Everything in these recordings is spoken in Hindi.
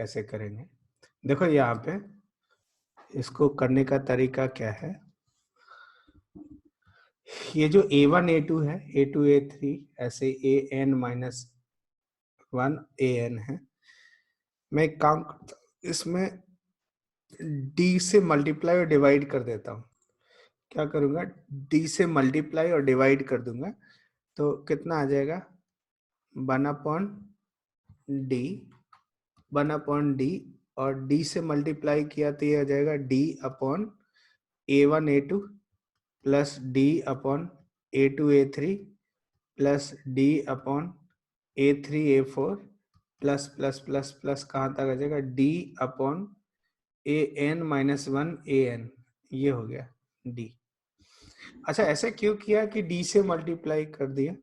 कैसे करेंगे। देखो यहाँ पे इसको करने का तरीका क्या है, ये जो a1 a2 है, a2 a3 ऐसे an माइनस 1 an है, मैं एक काम करता हूँ, इसमें d से मल्टीप्लाई और डिवाइड कर देता हूँ। क्या करूंगा, d से मल्टीप्लाई और डिवाइड कर दूंगा तो कितना आ जाएगा, 1/d, 1/d, और d से मल्टीप्लाई किया तो ये आ जाएगा d upon a1 a2 plus d upon a2 a3 plus d upon a3 a4 plus plus plus plus कहाँ तक आ जाएगा, d upon an minus 1 an, ये हो गया d। अच्छा ऐसा क्यों किया कि d से मल्टीप्लाई कर दिया,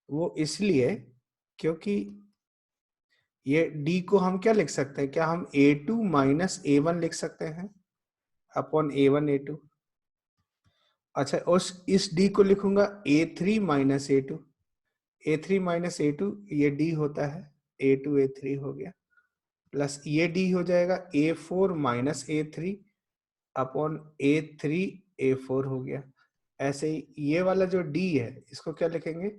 वो इसलिए क्योंकि ये d को हम क्या लिख सकते हैं, क्या हम a2 माइनस a1 लिख सकते हैं अपॉन a1 a2। अच्छा उस इस d को लिखूंगा a3 minus a2, a3 minus a2 ये d होता है, a2 a3 हो गया, प्लस ये d हो जाएगा a4 minus a3 upon a3 a4 हो गया। ऐसे ही ये वाला जो d है इसको क्या लिखेंगे,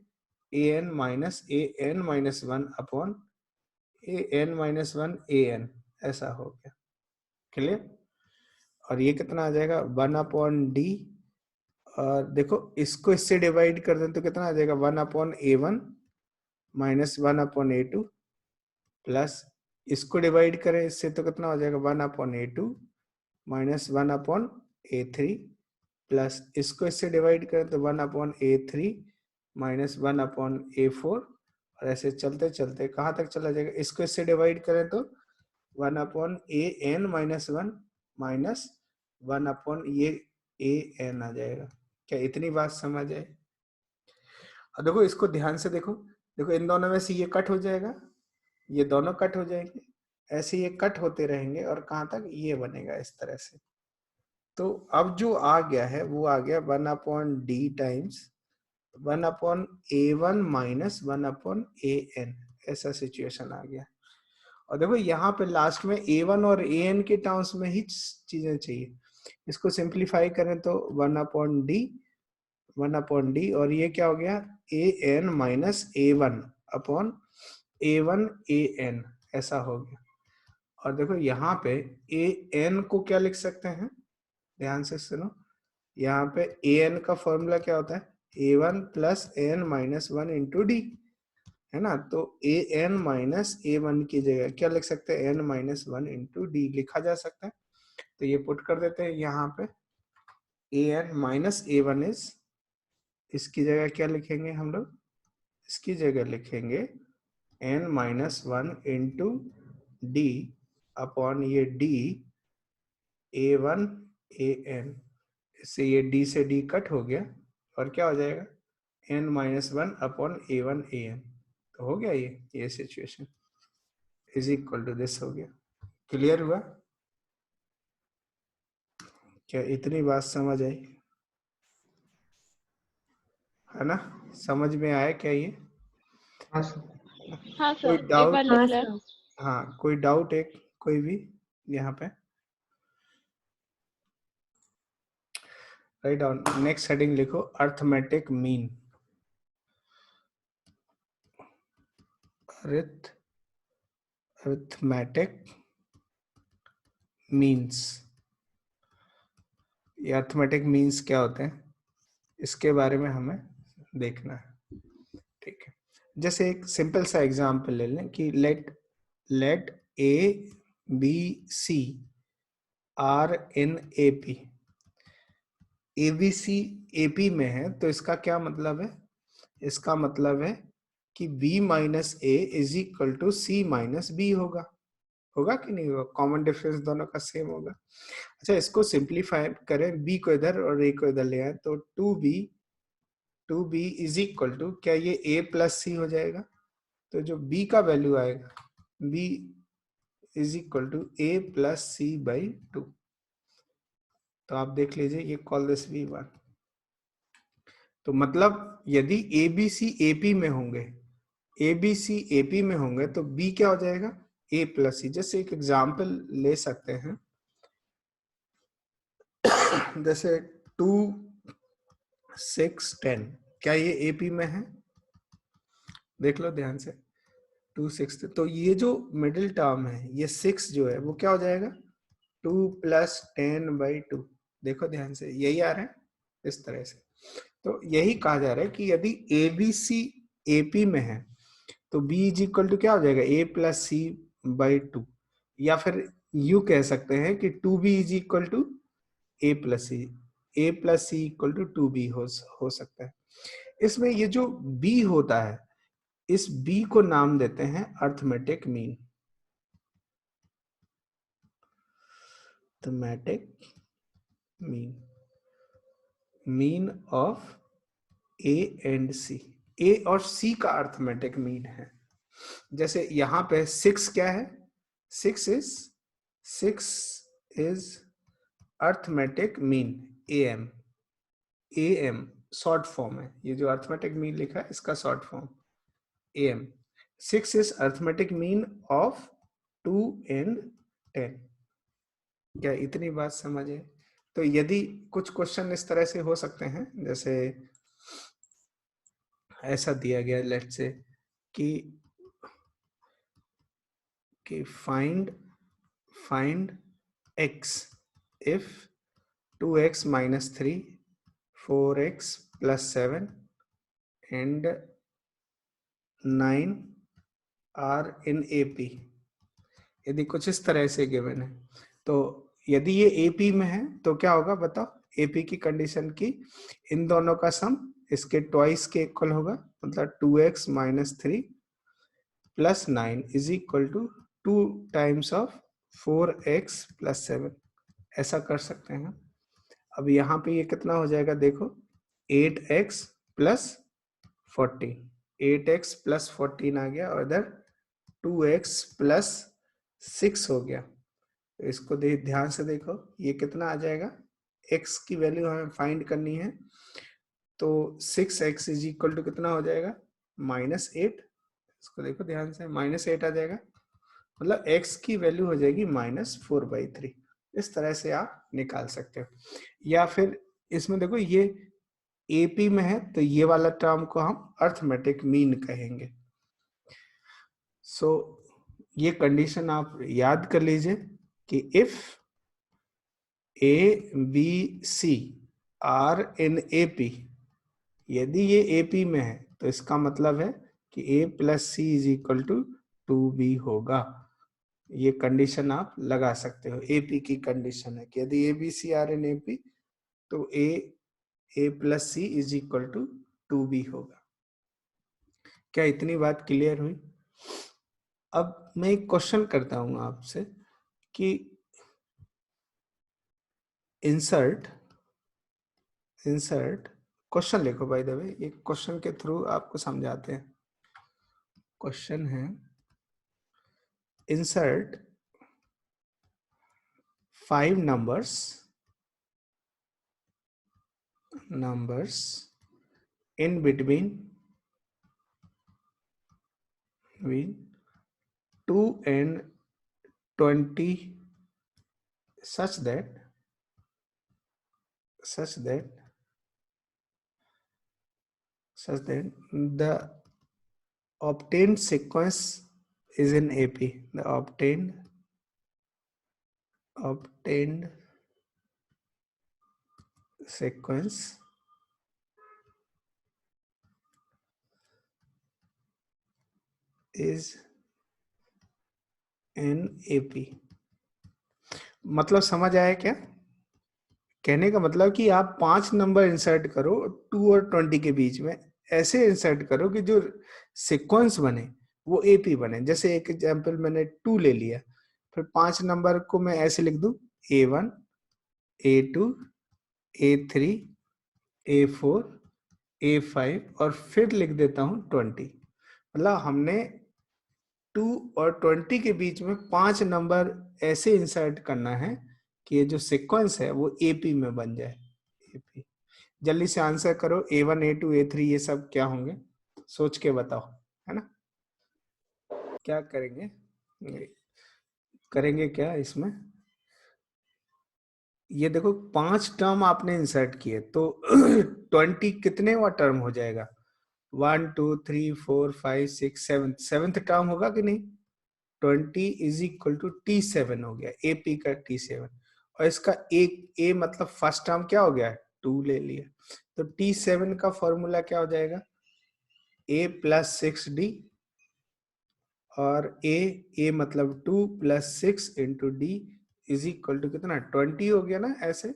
an minus 1 upon an minus 1 an, ऐसा हो गया। क्लियर। और ये कितना आ जाएगा, 1/d, और देखो इसको इससे डिवाइड कर दें तो कितना आ जाएगा, 1/a1 माइनस 1/a2 प्लस इसको डिवाइड करें इससे तो कितना हो जाएगा, 1/a2 माइनस 1/a3 प्लस इसको इससे डिवाइड करें तो 1/a3 माइनस 1/a4, और ऐसे चलते चलते कहाँ तक चला जाएगा, इसको इससे डिवाइड करें तो 1/an माइनस 1 माइनस 1 ये an आ जाएगा। क्या इतनी बात समझ आए। और देखो इसको ध्यान से देखो, देखो इन दोनों में से ये कट हो जाएगा, ये दोनों कट हो जाएंगे, ऐसे ये कट होते रहेंगे और कहाँ तक, ये बनेगा इस तरह से। तो अब जो आ गया है वो आ गया 1/d times 1/a1 minus 1/an, ऐसा सिचुएशन आ गया। और देखो यहाँ पे लास्ट में a1 और an के टर्म्स में ही चीजें चाहिए, इसको सिंप्लीफाई करें तो 1/d और ये क्या हो गया, an minus a1 upon a1 an, ऐसा हो गया। और देखो यहाँ पे an को क्या लिख सकते हैं, ध्यान से सुनो, यहाँ पे an का फॉर्मूला क्या होता है, a1 plus an minus 1 into D, है ना। तो an माइनस a1 की जगह क्या लिख सकते हैं, n माइनस 1 इंटू डी लिखा जा सकता है। तो ये पुट कर देते हैं यहाँ पे, an माइनस a1 इज, इसकी जगह क्या लिखेंगे हम लोग, इसकी जगह लिखेंगे n minus 1 into D upon ये d a1 an, इससे ये d से d कट हो गया और क्या हो जाएगा, n minus 1 upon a1 an। तो हो गया ये situation is equal to this हो गया। क्लियर हुआ, क्या इतनी बात समझ आई, है ना, समझ में आया क्या ये। हाँ सर। हाँ कोई सर, एक डाउट, बार लिख ले। हाँ कोई डाउट एक कोई भी यहाँ पे, राइट डाउन। नेक्स्ट हेडिंग लिखो, अर्थमेटिक मीन, अर्थमेटिक मीन्स। ये अर्थमेटिक मीन्स क्या होते हैं इसके बारे में हमें देखना है, ठीक है। जैसे एक सिंपल सा एग्जांपल ले लें कि let A B C are in A P, A B C A P में है तो इसका क्या मतलब है, इसका मतलब है कि b minus A is equal to C minus B होगा, होगा कि नहीं होगा, कॉमन डिफरेंस दोनों का सेम होगा। अच्छा इसको सिंप्लीफाई करें, b को इधर और a को इधर ले आए तो 2b इज इक्वल टू, क्या ये a प्लस सी हो जाएगा, तो जो b का वैल्यू आएगा b is equal to a plus C by 2। तो आप देख लीजिए ये कॉल दिस v1। तो मतलब यदि A B C A P में होंगे, ए बी सी ए पी में होंगे तो b क्या हो जाएगा, ए प्लस सी। जैसे एक एग्जाम्पल ले सकते हैं, जैसे 2 6 10, क्या ये एपी में है? देख लो ध्यान से, 2 6, तो ये जो मिडिल टर्म है, ये 6 जो है वो क्या हो जाएगा? 2 + 10/2। देखो ध्यान से, यही आ रहा है इस तरह से। तो यही कहा जा रहा है कि यदि ए बी सी एपी में है तो बी इज इक्वल टू क्या हो जाएगा? a+c/2। या फिर यू कह सकते हैं कि 2b is equal to a+c, a+c equal to 2b हो सकता है। इसमें ये जो b होता है, इस b को नाम देते हैं arithmetic mean. Arithmetic mean, mean of A and C. A और सी का अर्थमेटिक मीन है। जैसे यहां पे 6 क्या है? 6 is arithmetic mean M. M short form है, ये जो अर्थमेटिक मीन लिखा है इसका short form M. 6 is arithmetic mean of 2 and 10। क्या इतनी बात समझ है? तो यदि कुछ क्वेश्चन इस तरह से हो सकते हैं, जैसे ऐसा दिया गया लेट्स से कि find x if 2x - 3 4x + 7 and 9 are in AP। यदि कुछ इस तरह से गिवन है, तो यदि ये AP में है तो क्या होगा बताओ? AP की कंडीशन की इन दोनों का सम इसके ट्वाइस के इक्वल होगा, मतलब 2x - 3 + 9 is equal to 2 times of 4x + 7। ऐसा कर सकते हैं। अब यहाँ पे ये कितना हो जाएगा देखो, 8x + 14, 8x + 14 आ गया, और इधर 2x + 6 हो गया। तो इसको ध्यान से देखो, ये कितना आ जाएगा? x की वैल्यू हमें फाइंड करनी है, तो 6x इज इक्वल टू कितना हो जाएगा? -8। इसको देखो ध्यान से, -8 आ जाएगा, मतलब x की वैल्यू हो जाएगी -4/3। इस तरह से आप निकाल सकते हो। या फिर इसमें देखो, ये एपी में है तो ये वाला टर्म को हम अर्थमेटिक मीन कहेंगे। सो ये कंडीशन आप याद कर लीजिए कि if A B C are in AP, यदि ये एपी में है तो इसका मतलब है कि a+c is equal to 2b होगा। ये कंडीशन आप लगा सकते हो। एपी की कंडीशन है कि यदि A B C are in AP तो a+c is equal to 2b होगा। क्या इतनी बात क्लियर हुई? अब मैं एक क्वेश्चन करता हूं आपसे कि इंसर्ट क्वेश्चन लिखो। बाय द वे, ये क्वेश्चन के थ्रू आपको समझाते हैं। क्वेश्चन है, insert 5 numbers in between 2 and 20 such that the obtained sequence is in AP. The obtained sequence is in AP। मतलब समझ आया क्या? कहने का मतलब कि आप 5 नंबर इंसर्ट करो 2 और 20 के बीच में, ऐसे इंसर्ट करो कि जो सीक्वेंस बने वो एपी बने। जैसे एक एग्जांपल मैंने 2 ले लिया, फिर 5 नंबर को मैं ऐसे लिख दूं, A1 A2 A3 A4 A5 और फिर लिख देता हूं 20। मतलब हमने 2 और 20 के बीच में 5 नंबर ऐसे इंसर्ट करना है कि ये जो सीक्वेंस है वो एपी में बन जाए। एपी, जल्दी से आंसर करो। A1 A2 A3 ये सब क्या होंगे? सोच के बताओ, है ना? क्या करेंगे? करेंगे क्या इसमें, ये देखो 5 टर्म आपने इंसर्ट किए तो 20 कितने वा टर्म हो जाएगा, 1 2 3 4 5 6 7 सेवेंथ टर्म होगा कि नहीं। 20 इज इक्वल टू T7 हो गया, AP का T7, और इसका एक ए मतलब फर्स्ट टर्म क्या हो गया, 2 ले लिया, तो T7 का फॉर्मूला क्या हो जाएगा, A प्लस 6D, और ए मतलब 2 plus 6 into D is equal to कितना 20 हो गया ना ऐसे।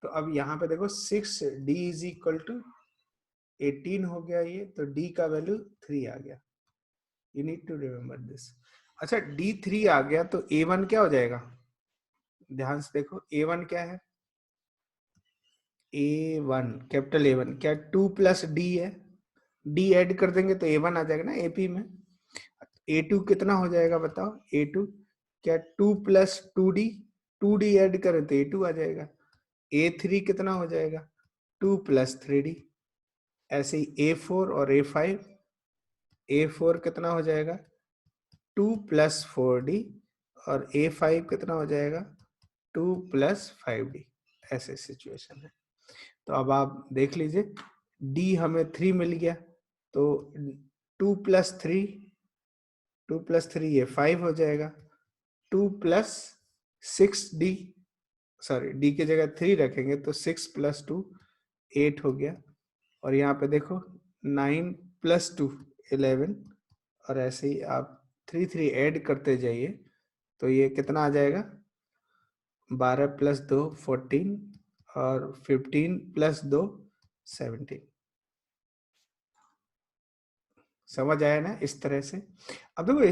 तो अब यहाँ पे देखो 6D इज इक्वल टू 18 हो गया ये, तो D का वैल्यू 3 आ गया, you need to remember this. अच्छा D3 आ गया तो A1 क्या हो जाएगा, ध्यान से देखो A1 क्या है, A1 कैपिटल A1 क्या 2 प्लस D है, D ऐड कर देंगे तो A1 आ जाएगा ना AP में। A2 कितना हो जाएगा बताओ, A2 क्या 2 प्लस 2D, 2D ऐड करें तो A2 आ जाएगा। A3 कितना हो जाएगा 2 प्लस 3D, ऐसे ही A4 और A5, A4 कितना हो जाएगा 2 प्लस 4D, और A5 कितना हो जाएगा 2 प्लस 5D, ऐसे सिचुएशन है। तो अब आप देख लीजिए D हमें 3 मिल गया, तो 2 प्लस 3, 2 प्लस 3 ये 5 हो जाएगा, 2 प्लस 6D, सॉरी D की जगह 3 रखेंगे तो 6 प्लस 2 8 हो गया, और यहाँ पे देखो 9 प्लस 2 11, और ऐसे ही आप 3 3 ऐड करते जाइए तो ये कितना आ जाएगा 12 प्लस 2 14, और 15 प्लस 2 17। समझ आया ना इस तरह से। अब देखो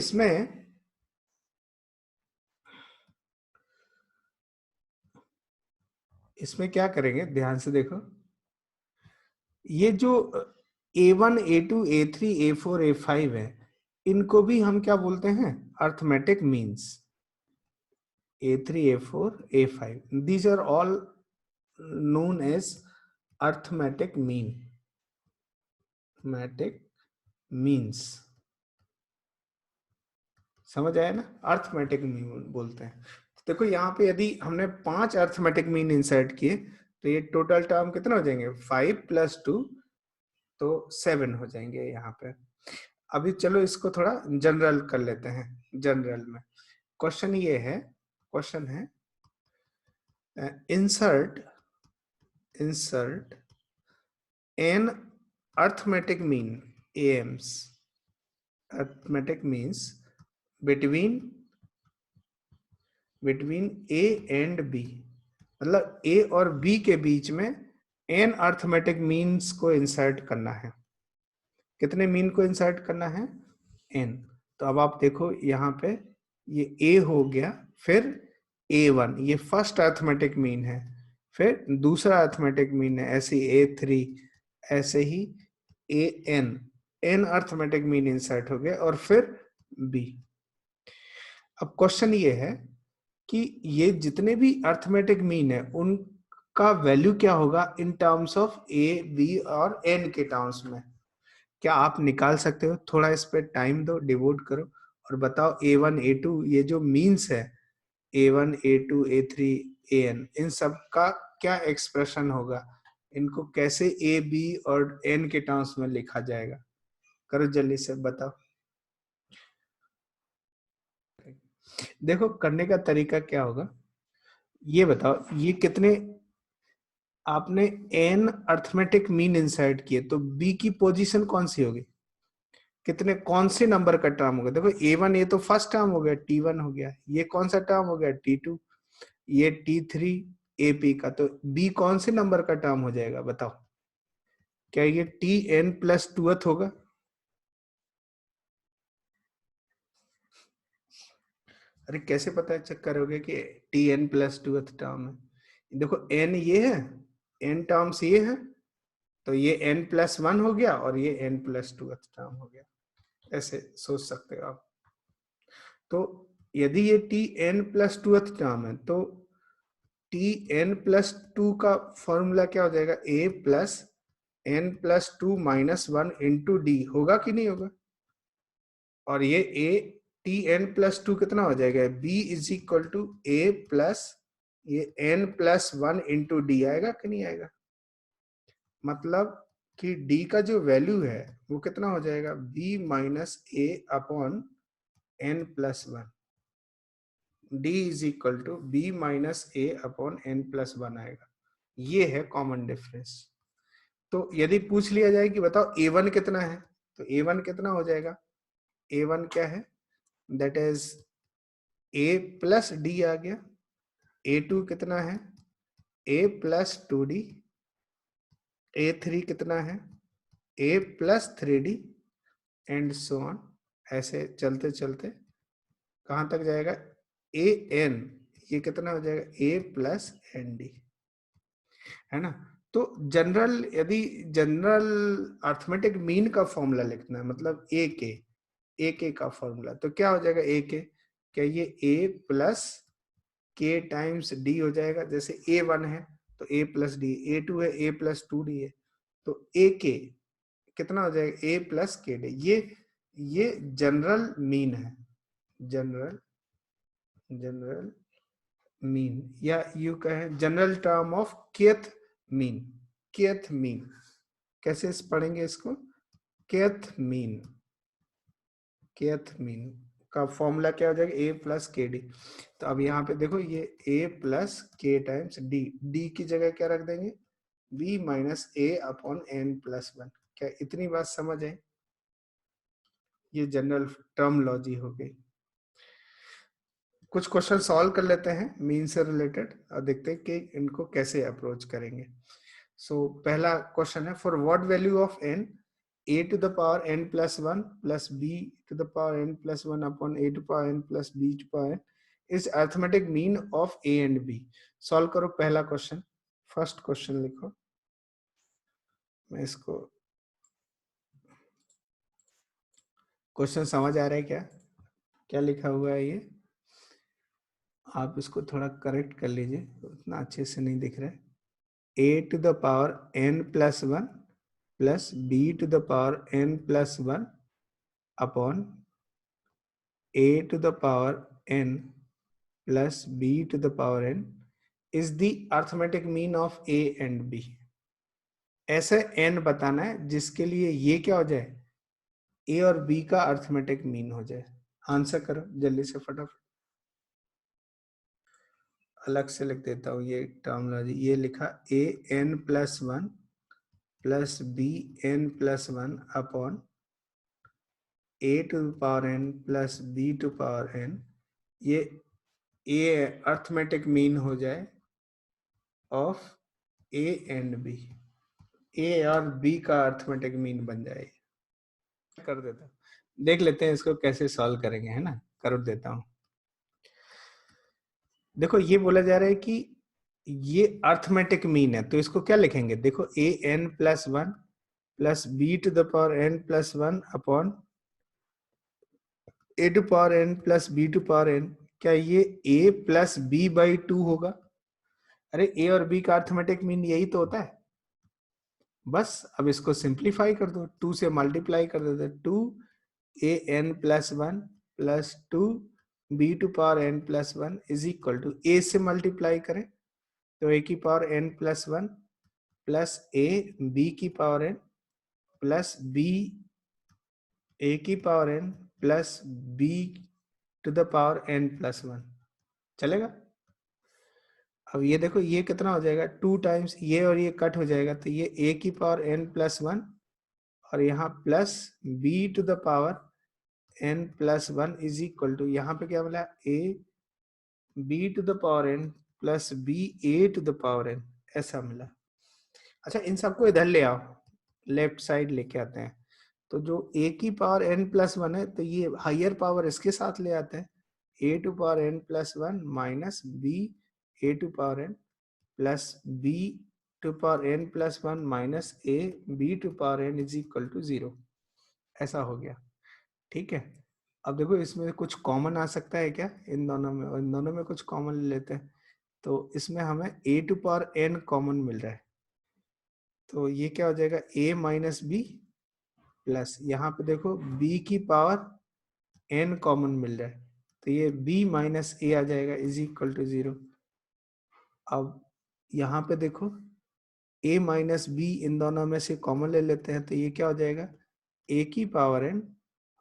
इसमें क्या करेंगे ध्यान से देखो, ये जो A1 A2 A3 A4 A5 है, इनको भी हम क्या बोलते हैं, arithmetic means. A3 A4 A5 these are all known as arithmetic means। समझ आया ना, अर्थमेटिक मीन बोलते हैं। तो देखो यहाँ पे यदि हमने 5 अर्थमेटिक मीन इंसर्ट किए तो ये टोटल टर्म कितना हो जाएंगे 5 प्लस 2, तो 7 हो जाएंगे यहाँ पे। अभी चलो इसको थोड़ा जनरल कर लेते हैं। जनरल में क्वेश्चन है insert an arithmetic mean AMs, arithmetic means between A and B, मतलब A और B के बीच में n अर्थमेटिक मीन्स को इंसर्ट करना है। कितने मीन को इंसर्ट करना है n। तो अब आप देखो यहाँ पे ये A हो गया, फिर A1 ये फर्स्ट अर्थमेटिक मीन है, फिर दूसरा अर्थमेटिक मीन है, ऐसे ही A3, ऐसे ही n अर्थमेटिक मीन इंसर्ट हो गए, और फिर B। अब क्वेश्चन ये है कि ये जितने भी अर्थमेटिक मीन है उनका वैल्यू क्या होगा in terms of A B और n के टर्म्स में। क्या आप निकाल सकते हो, थोड़ा इस पे टाइम दो, डिवोट करो और बताओ A1 A2 ये जो मीन्स है A1 A2 A3 AN, इन सब का क्या एक्सप्रेशन होगा, इनको कैसे A B और N के टर्म्स में लिखा जाएगा, करो जल्दी से बताओ। देखो करने का तरीका क्या होगा, ये बताओ ये कितने आपने n अर्थमेटिक मीन इंसर्ट किए, तो B की पोजीशन कौन सी होगी, कितने कौन से नंबर का टर्म होगा। देखो A1 ये तो फर्स्ट टर्म हो गया T1 हो गया, ये कौन सा टर्म हो गया T2, ये T3 AP का, तो B कौन से नंबर का टर्म हो जाएगा बताओ, क्या ये Tn प्लस 2th होगा। अरे कैसे पता चेक करोगे कि Tn प्लस 2th टर्म है, देखो n ये है, n टर्म्स ये है, तो ये n प्लस 1 हो गया और ये n प्लस 2th टर्म हो गया, ऐसे सोच सकते हो आप। तो यदि ये Tn प्लस 2th टर्म है तो Tn प्लस 2 का फॉर्मूला क्या हो जाएगा, a plus n plus 2 minus 1 into D, होगा कि नहीं होगा। और ये a T N plus two कितना हो जाएगा, B is equal to A plus ये N plus one into D आएगा कि नहीं आएगा। मतलब कि डी का जो वैल्यू है वो कितना हो जाएगा, B minus A upon N plus one. D is equal to B minus A upon N plus one आएगा। ये है कॉमन डिफरेंस। तो यदि पूछ लिया जाए कि बताओ a1 कितना है, तो a1 कितना हो जाएगा, a1 क्या है, that is a plus D आ गया। a2 कितना है, a plus two D. a3 कितना है, a plus three D, and so on. ऐसे चलते चलते कहां तक जाएगा, a n, ये कितना हो जाएगा, a प्लस एन डी, है ना। तो जनरल, यदि जनरल अर्थमेटिक मीन का फॉर्मूला लिखना है, मतलब ए के का फॉर्मूला, तो क्या हो जाएगा ए के, क्या ये ए प्लस के टाइम्स डी हो जाएगा। जैसे ए वन है तो ए प्लस डी, ए टू है ए प्लस टू डी है, तो ए के कितना हो जाएगा, ए प्लस के डी। ये जनरल मीन है, जनरल जनरल मीन, या यू कहें general term of kth mean. Kth mean कैसे पढ़ेंगे इसको, केथ मीन। केथ मीन का फॉर्मूला क्या हो जाएगा, ए प्लस के डी। तो अब यहाँ पे देखो ये ए प्लस के टाइम्स डी, डी की जगह क्या रख देंगे, B minus A upon N plus one. क्या इतनी बात समझ है, ये जनरल टर्मोलॉजी हो गई। कुछ क्वेश्चन सॉल्व कर लेते हैं मीन से रिलेटेड और देखते हैं कि इनको कैसे अप्रोच करेंगे। सो पहला क्वेश्चन है, for what value of N, a to the power n plus 1 plus b to the power n plus 1 upon a to power n plus b to power n is arithmetic mean of a and b। Solve करो पहला क्वेश्चन, फर्स्ट क्वेश्चन लिखो। मैं इसको, क्वेश्चन समझ आ रहा है क्या, क्या लिखा हुआ है ये, आप इसको थोड़ा करेक्ट कर लीजिए, उतना अच्छे से नहीं दिख रहा है। a to the power n plus 1 plus b to the power n plus 1 upon a to the power n plus b to the power n is the arithmetic mean of a and b। ऐसे n बताना है जिसके लिए ये क्या हो जाए, a और b का अर्थमेटिक मीन हो जाए। आंसर करो जल्दी से फटाफट। अलग से लिख देता हूँ ये टर्मोलॉजी, ये लिखा a n plus one plus B N plus one upon a to power n plus b to power n, ये a अर्थमेटिक मीन हो जाए of a and b, a और b का अर्थमेटिक मीन बन जाए। कर देता हूँ, देख लेते हैं इसको कैसे सॉल्व करेंगे, है ना, कर देता हूँ। देखो ये बोला जा रहा है कि ये अर्थमेटिक मीन है, तो इसको क्या लिखेंगे, देखो a n plus one plus b to the power n plus one upon a to power n plus b to power n। क्या ये a plus b by two होगा, अरे a और b का अर्थमेटिक मीन यही तो होता है। बस अब इसको सिंप्लीफाई कर दो, 2 से मल्टीप्लाई कर देते, 2 a n plus one plus two B to power n plus one is equal to, a से मल्टीप्लाई करें तो a की power n plus one plus a b की power n plus b a की power n plus b to the power n plus one. चलेगा। अब ये देखो ये कितना हो जाएगा, 2 टाइम्स ये और ये कट हो जाएगा, तो ये a की पावर n प्लस वन और यहाँ plus b to the power n plus one is equal to, यहाँ पे क्या मिला, a b to the power n plus b a to the power n, ऐसा मिला। अच्छा इन सबको इधर ले आओ, लेफ्ट साइड लेके आते हैं, तो जो a की पावर n प्लस वन है तो ये हायर पावर इसके साथ ले आते हैं, a to power n plus one minus b a to power n plus b to power n plus one minus a b to power n is equal to 0। ऐसा हो गया, ठीक है। अब देखो इसमें कुछ कॉमन आ सकता है क्या, इन दोनों में कुछ कॉमन ले लेते हैं, तो इसमें हमें a to power n common मिल रहा है, तो ये क्या हो जाएगा a माइनस बी प्लस, यहाँ पे देखो b की पावर n कॉमन मिल जाए तो ये b माइनस ए आ जाएगा इज इक्वल टू 0। अब यहाँ पे देखो a माइनस बी इन दोनों में से कॉमन ले लेते हैं तो ये क्या हो जाएगा a की पावर n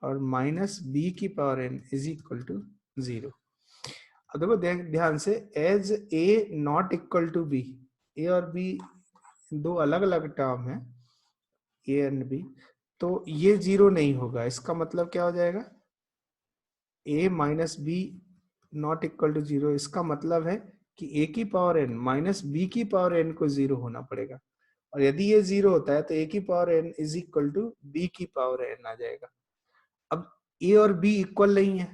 और माइनस b की power n is equal to 0। अब देखो ध्यान से as a not equal to b, a और b दो अलग अलग टर्म है ए एंड बी, तो ये 0 नहीं होगा। इसका मतलब क्या हो जाएगा a minus B not equal to 0। इसका मतलब है कि a की पावर n माइनस बी की पावर n को 0 होना पड़ेगा, और यदि ये 0 होता है तो a की power n is equal to B की पावर n आ जाएगा। अब a और b इक्वल नहीं है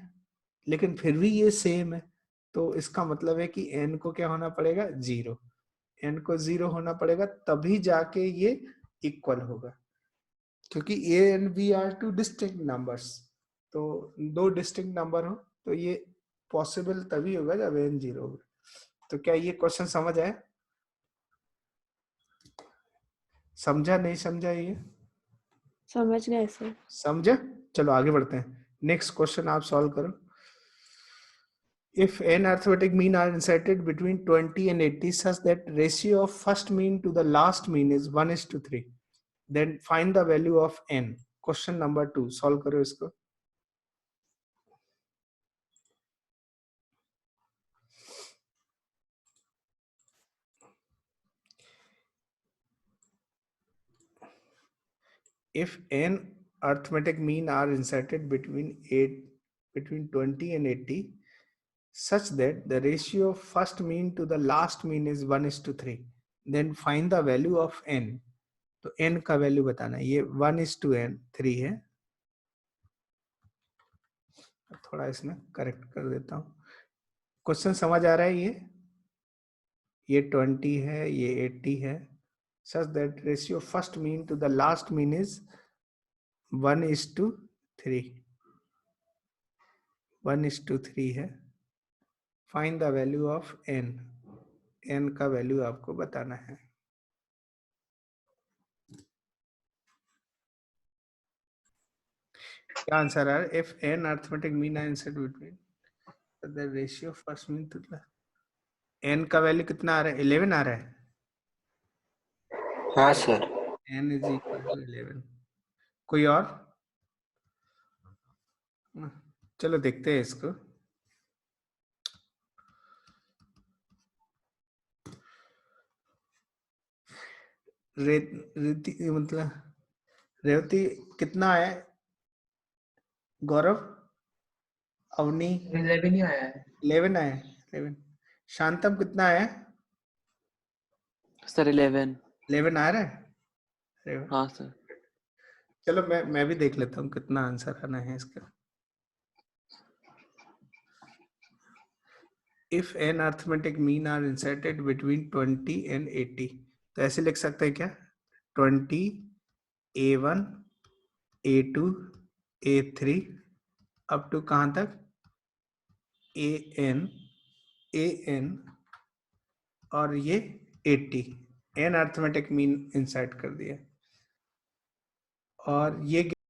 लेकिन फिर भी ये सेम है, तो इसका मतलब है कि n को क्या होना पड़ेगा 0, n को 0 होना पड़ेगा तभी जाके ये इक्वल होगा, क्योंकि a and b are two distinct numbers. तो दो डिस्टिंक्ट नंबर हो तो ये पॉसिबल तभी होगा जब n 0 होगा। तो क्या ये क्वेश्चन समझ आया? समझा नहीं समझा ये? समझ गए सर। समझे? चलो आगे बढ़ते हैं। नेक्स्ट क्वेश्चन आप सॉल्व करो। If n arithmetic mean are inserted between 20 and 80 such that ratio of first mean to the last mean is 1:3, then find the value of n. Question number 2 solve करो इसको। If n arithmetic mean are inserted between 20 and 80 such that the ratio of first mean to the last mean is 1:3, then find the value of n. तो n का वैल्यू बताना है। ये 1:3 है, थोड़ा इसमें करेक्ट कर देता हूँ। क्वेश्चन समझ आ रहा है? ये 20 है, ये 80 है, such that ratio first mean to the last mean is 1:3, 1:3 है। Find the value of n, n का वैल्यू आपको बताना है। क्या आंसर है? If n arithmetic mean are inserted between the ratio first mean to the, n का वैल्यू कितना आ रहा है? 11 आ रहा है। हाँ sir. n is equal to 11। कोई और? चलो देखते हैं इसको। रेती मतलब रेवती कितना है? गौरव, अवनी 11 ही आया है 11 आया, 11। शांतम कितना आया? सर 11। 11 आ रहा है? अरे वाह। हाँ सर। चलो मैं भी देख लेता हूँ कितना आंसर आना है इसका। If N arithmetic mean are inserted between 20 and 80, तो ऐसे लिख सकते हैं क्या? 20 A1 A2 A3 up to कहाँ तक? AN और ये 80 एन अरिथमेटिक मीन इंसर्ट कर दिया, और ये